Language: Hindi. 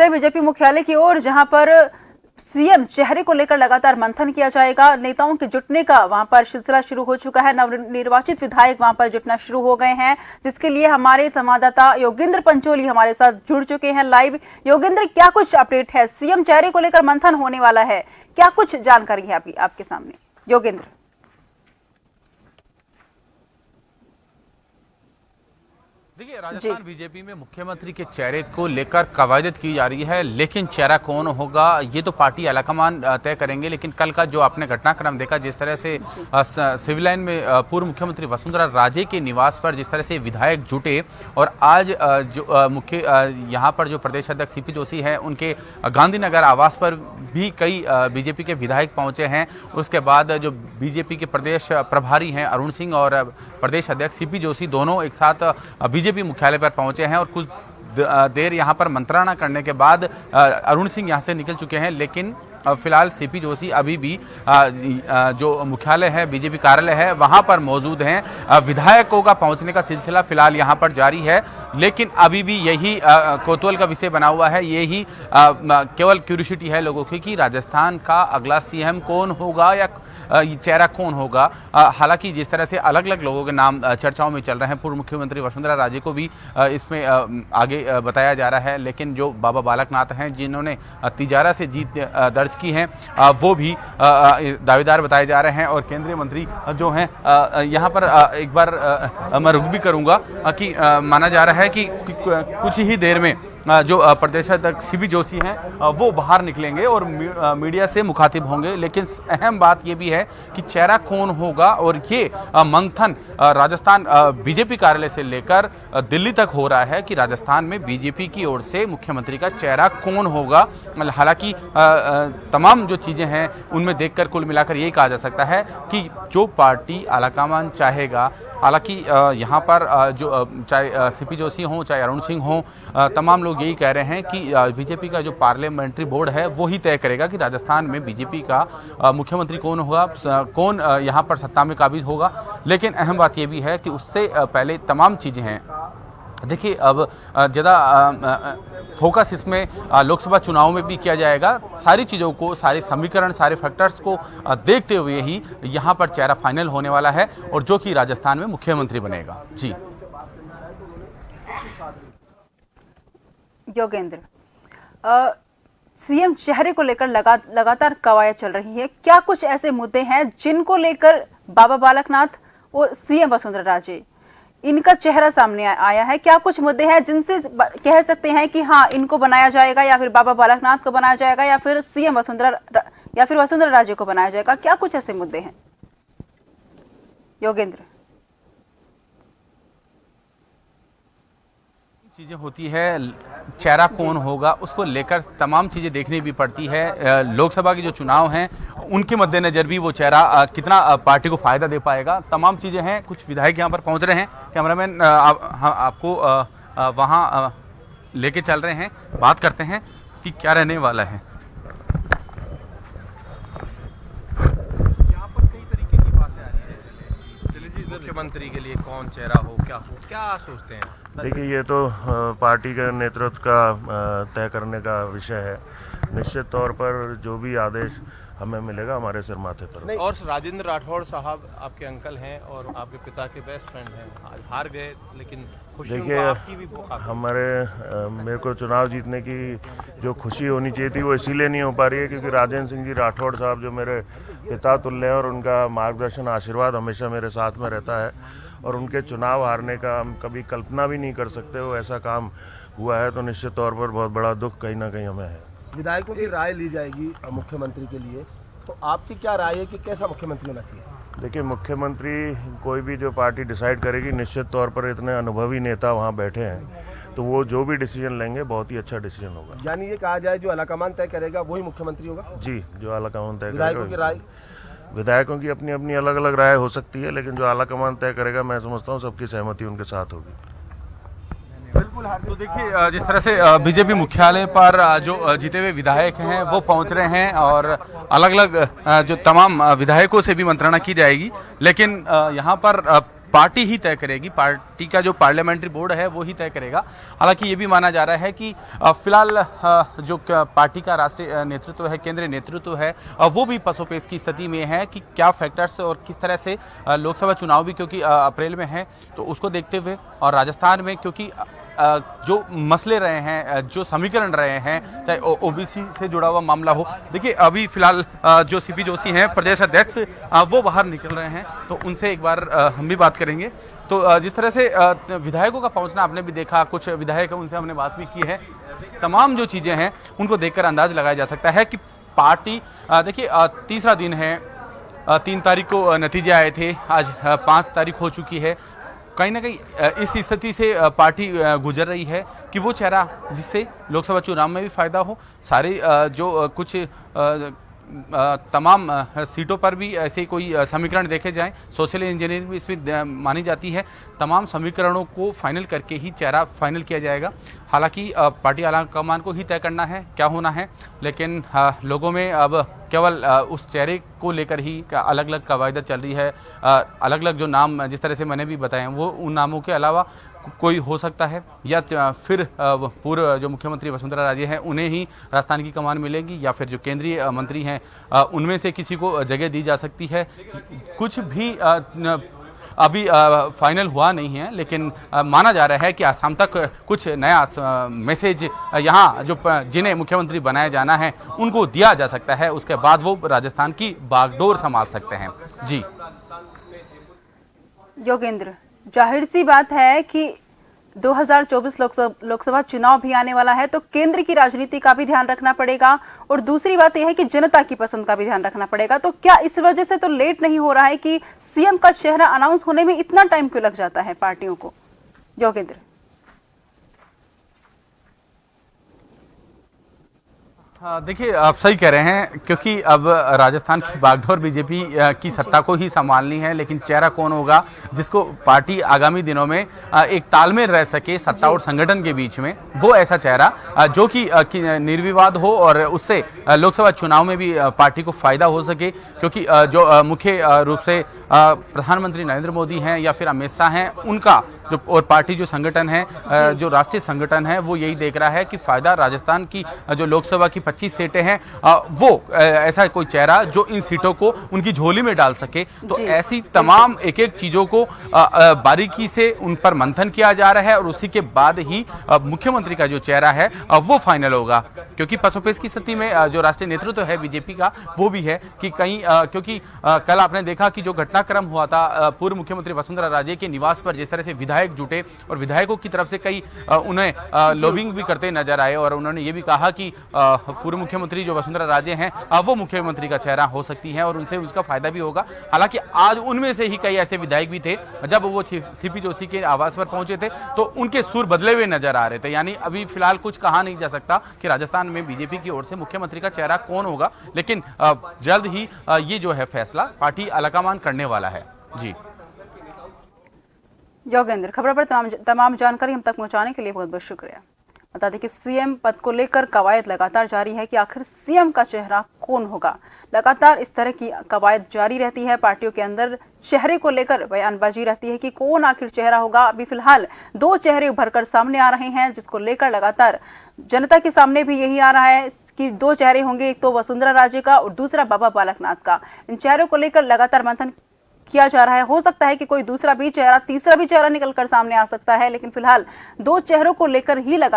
बीजेपी मुख्यालय की ओर, जहां पर सीएम चेहरे को लेकर लगातार मंथन किया जाएगा। नेताओं के जुटने का वहां पर सिलसिला शुरू हो चुका है। नवनिर्वाचित विधायक वहां पर जुटना शुरू हो गए हैं, जिसके लिए हमारे संवाददाता योगेंद्र पंचोली हमारे साथ जुड़ चुके हैं लाइव। योगेंद्र, क्या कुछ अपडेट है? सीएम चेहरे को लेकर मंथन होने वाला है, क्या कुछ जानकारी है आपके सामने योगेंद्र? देखिए, राजस्थान बीजेपी में मुख्यमंत्री के चेहरे को लेकर कवायद की जा रही है, लेकिन चेहरा कौन होगा ये तो पार्टी आलाकमान तय करेंगे। लेकिन कल का जो आपने घटनाक्रम देखा, जिस तरह से सिविल लाइन में पूर्व मुख्यमंत्री वसुंधरा राजे के निवास पर जिस तरह से विधायक जुटे, और आज जो मुख्य यहाँ पर जो प्रदेश अध्यक्ष सीपी जोशी हैं, उनके गांधीनगर आवास पर भी कई बीजेपी के विधायक पहुंचे हैं। उसके बाद जो बीजेपी के प्रदेश प्रभारी हैं अरुण सिंह और प्रदेश अध्यक्ष सीपी जोशी दोनों एक साथ बीजेपी मुख्यालय पर पहुंचे हैं, और कुछ देर यहां पर मंत्रणा करने के बाद अरुण सिंह यहां से निकल चुके हैं। लेकिन फिलहाल सीपी जोशी अभी भी जो मुख्यालय है, बीजेपी कार्यालय है, वहां पर मौजूद हैं। विधायकों का पहुंचने का सिलसिला फिलहाल यहां पर जारी है, लेकिन अभी भी यही कौतूहल का विषय बना हुआ है। यही केवल क्यूरियोसिटी है लोगों की कि राजस्थान का अगला सीएम कौन होगा या चेहरा कौन होगा। हालांकि जिस तरह से अलग अलग लोगों के नाम चर्चाओं में चल रहे हैं, पूर्व मुख्यमंत्री वसुंधरा राजे को भी इसमें आगे बताया जा रहा है, लेकिन जो बाबा बालकनाथ हैं, जिन्होंने तिजारा से जीत दर्ज की हैं, वो भी दावेदार बताए जा रहे हैं। और केंद्रीय मंत्री जो हैं, यहाँ पर एक बार मैं रुक भी करूँगा कि माना जा रहा है कि कुछ ही देर में जो प्रदेश अध्यक्ष सीपी जोशी हैं वो बाहर निकलेंगे और मीडिया से मुखातिब होंगे। लेकिन अहम बात ये भी है कि चेहरा कौन होगा, और ये मंथन राजस्थान बीजेपी कार्यालय से लेकर दिल्ली तक हो रहा है कि राजस्थान में बीजेपी की ओर से मुख्यमंत्री का चेहरा कौन होगा। हालांकि तमाम जो चीज़ें हैं उनमें देखकर कुल मिलाकर यही कहा जा सकता है कि जो पार्टी आलाकमान चाहेगा, हालांकि यहाँ पर जो चाहे सीपी जोशी हों, चाहे अरुण सिंह हों, तमाम लोग यही कह रहे हैं कि बीजेपी का जो पार्लियामेंट्री बोर्ड है वो ही तय करेगा कि राजस्थान में बीजेपी का मुख्यमंत्री कौन होगा, कौन यहाँ पर सत्ता में काबिज होगा। लेकिन अहम बात ये भी है कि उससे पहले तमाम चीज़ें हैं। देखिए, अब ज़्यादा फोकस इसमें लोकसभा चुनाव में भी किया जाएगा। सारी चीज़ों को, सारे समीकरण, सारे फैक्टर्स को देखते हुए ही यहाँ पर चेहरा फाइनल होने वाला है, और जो कि राजस्थान में मुख्यमंत्री बनेगा। जी योगेंद्र, सीएम चेहरे को लेकर लगातार कवायद चल रही है। क्या कुछ ऐसे मुद्दे हैं जिनको लेकर बाबा बालकनाथ और सीएम वसुंधरा राजे, इनका चेहरा सामने आया है? क्या कुछ मुद्दे हैं जिनसे कह सकते हैं कि हाँ, इनको बनाया जाएगा, या फिर बाबा बालकनाथ को बनाया जाएगा, या फिर सीएम वसुंधरा राजे को बनाया जाएगा? क्या कुछ ऐसे मुद्दे हैं योगेंद्र? चीज़ें होती है, चेहरा कौन होगा उसको लेकर तमाम चीज़ें देखनी भी पड़ती है। लोकसभा के जो चुनाव हैं उनके मद्देनज़र भी वो चेहरा कितना पार्टी को फ़ायदा दे पाएगा, तमाम चीज़ें हैं। कुछ विधायक यहाँ पर पहुँच रहे हैं, कैमरामैन आपको वहाँ लेके चल रहे हैं। बात करते हैं कि क्या रहने वाला है। यहाँ पर कई तरीके की बातें आ रही है, मुख्यमंत्री के लिए कौन चेहरा हो, क्या सोचते हैं? देखिए, ये तो पार्टी के नेतृत्व का तय करने का विषय है। निश्चित तौर पर जो भी आदेश हमें मिलेगा हमारे सिर माथे पर। और राजेंद्र राठौड़ साहब आपके अंकल हैं और आपके पिता के बेस्ट फ्रेंड हैं, आज हार गए, लेकिन खुशी आपकी भी मेरे को चुनाव जीतने की जो खुशी होनी चाहिए थी वो इसीलिए नहीं हो पा रही है क्योंकि राजेंद्र सिंह जी राठौड़ साहब जो मेरे पिता तुल्य हैं, और उनका मार्गदर्शन, आशीर्वाद हमेशा मेरे साथ में रहता है, और उनके चुनाव हारने का हम कभी कल्पना भी नहीं कर सकते। वो ऐसा काम हुआ है, तो निश्चित तौर पर बहुत बड़ा दुख कहीं ना कहीं हमें है। विधायकों की राय ली जाएगी मुख्यमंत्री के लिए, तो आपकी क्या राय है कि कैसा मुख्यमंत्री होना चाहिए? देखिए, मुख्यमंत्री कोई भी जो पार्टी डिसाइड करेगी, निश्चित तौर पर इतने अनुभवी नेता वहाँ बैठे हैं, तो वो जो भी डिसीजन लेंगे बहुत ही अच्छा डिसीजन होगा। यानी ये कहा जाए जो आलाकमान तय करेगा वही मुख्यमंत्री होगा? जी, जो आलाकमान तय करेगा। विधायकों की राय? विधायकों की अपनी अपनी अलग अलग राय हो सकती है, लेकिन जो आलाकमान तय करेगा, मैं समझता हूँ सबकी सहमति उनके साथ होगी। बिल्कुल। तो देखिए, जिस तरह से बीजेपी मुख्यालय पर जो जीते हुए विधायक हैं वो पहुंच रहे हैं, और अलग अलग जो तमाम विधायकों से भी मंत्रणा की जाएगी। लेकिन यहाँ पर पार्टी ही तय करेगी, पार्टी का जो पार्लियामेंट्री बोर्ड है वो ही तय करेगा। हालांकि ये भी माना जा रहा है कि फिलहाल जो पार्टी का राष्ट्रीय नेतृत्व है, केंद्रीय नेतृत्व है, वो भी पसोपेश की स्थिति में है कि क्या फैक्टर्स और किस तरह से लोकसभा चुनाव भी क्योंकि अप्रैल में है, तो उसको देखते हुए और राजस्थान में क्योंकि जो मसले रहे हैं, जो समीकरण रहे हैं, चाहे ओबीसी से जुड़ा हुआ मामला हो। देखिए अभी फिलहाल जो सीपी जोशी हैं प्रदेश अध्यक्ष, वो बाहर निकल रहे हैं, तो उनसे एक बार हम भी बात करेंगे। तो जिस तरह से विधायकों का पहुंचना आपने भी देखा, कुछ विधायक उनसे हमने बात भी की है, तमाम जो चीज़ें हैं उनको देखकर अंदाज लगाया जा सकता है कि पार्टी, देखिए तीसरा दिन है, 3 तारीख को नतीजे आए थे, आज 5 तारीख हो चुकी है। कहीं ना कहीं इस स्थिति से पार्टी गुजर रही है कि वो चेहरा जिससे लोकसभा चुनाव में भी फायदा हो, सारे जो कुछ तमाम सीटों पर भी ऐसे कोई समीकरण देखे जाएं, सोशल इंजीनियरिंग भी इसमें मानी जाती है, तमाम समीकरणों को फाइनल करके ही चेहरा फाइनल किया जाएगा। हालांकि पार्टी आलाकमान को ही तय करना है क्या होना है, लेकिन लोगों में अब केवल उस चेहरे को लेकर ही अलग अलग कवायद चल रही है। अलग अलग जो नाम जिस तरह से मैंने भी बताए वो उन नामों के अलावा कोई हो सकता है, या फिर पूर्व जो मुख्यमंत्री वसुंधरा राजे हैं उन्हें ही राजस्थान की कमान मिलेगी, या फिर जो केंद्रीय मंत्री हैं उनमें से किसी को जगह दी जा सकती है। कुछ भी अभी फाइनल हुआ नहीं है, लेकिन माना जा रहा है कि आज शाम तक कुछ नया मैसेज यहाँ जो जिन्हें मुख्यमंत्री बनाया जाना है उनको दिया जा सकता है, उसके बाद वो राजस्थान की बागडोर संभाल सकते हैं। जी योगेंद्र, जाहिर सी बात है कि 2024 लोकसभा चुनाव भी आने वाला है, तो केंद्र की राजनीति का भी ध्यान रखना पड़ेगा और दूसरी बात यह है कि जनता की पसंद का भी ध्यान रखना पड़ेगा। तो क्या इस वजह से तो लेट नहीं हो रहा है कि सीएम का चेहरा अनाउंस होने में इतना टाइम क्यों लग जाता है पार्टियों को? योगेंद्र, देखिए आप सही कह रहे हैं, क्योंकि अब राजस्थान की बागडोर बीजेपी की सत्ता को ही संभालनी है, लेकिन चेहरा कौन होगा जिसको पार्टी आगामी दिनों में एक तालमेल रह सके सत्ता और संगठन के बीच में, वो ऐसा चेहरा जो कि निर्विवाद हो और उससे लोकसभा चुनाव में भी पार्टी को फायदा हो सके। क्योंकि जो मुख्य रूप से प्रधानमंत्री नरेंद्र मोदी हैं या फिर अमित शाह हैं, उनका जो और पार्टी जो संगठन है, जो राष्ट्रीय संगठन है, वो यही देख रहा है कि फायदा राजस्थान की जो लोकसभा की 25 सीटें हैं वो ऐसा कोई चेहरा जो इन सीटों को उनकी झोली में डाल सके। तो ऐसी तमाम एक एक चीजों को बारीकी से उन पर मंथन किया जा रहा है और उसी के बाद ही मुख्यमंत्री का जो चेहरा है वो फाइनल होगा। क्योंकि पसोपेश की स्थिति में जो राष्ट्रीय नेतृत्व है बीजेपी का, वो भी है कि कहीं क्योंकि कल आपने देखा कि जो घटनाक्रम हुआ था पूर्व मुख्यमंत्री वसुंधरा राजे के निवास पर, जिस तरह से विधायक जुटे और विधायकों की तरफ से कई उन्हें लॉबिंग भी करते नजर आए और उन्होंने ये भी कहा कि पूर्व मुख्यमंत्री जो वसुंधरा राजे हैं वो मुख्यमंत्री का चेहरा हो सकती हैं और उनसे उसका फायदा भी होगा। हालांकि आज उनमें से ही कई ऐसे विधायक भी थे, जब वो सीपी जोशी के आवास पर पहुंचे थे तो उनके सुर बदले हुए नजर आ रहे थे। यानी अभी फिलहाल कुछ कहा नहीं जा सकता कि राजस्थान में बीजेपी की ओर से मुख्यमंत्री का चेहरा कौन होगा, लेकिन जल्द ही ये जो है फैसला पार्टी आलाकमान करने वाला है। जी योगेंद्र, खबर पर तमाम जानकारी हम तक पहुंचाने के लिए बहुत बहुत शुक्रिया। बता दें कि सीएम पद को लेकर कवायद लगातार जारी है कि आखिर सीएम का चेहरा कौन होगा। लगातार इस तरह की कवायद जारी रहती है, पार्टियों के अंदर चेहरे को लेकर बयानबाजी रहती है कि कौन आखिर चेहरा होगा। अभी फिलहाल 2 चेहरे उभरकर सामने आ रहे हैं, जिसको लेकर लगातार जनता के सामने भी यही आ रहा है कि 2 चेहरे होंगे, एक तो वसुंधरा राजे का और दूसरा बाबा बालकनाथ का। इन चेहरों को लेकर लगातार मंथन किया जा रहा है। हो सकता है कि कोई दूसरा भी चेहरा, तीसरा भी चेहरा निकलकर सामने आ सकता है, लेकिन फिलहाल 2 चेहरों को लेकर ही लगातार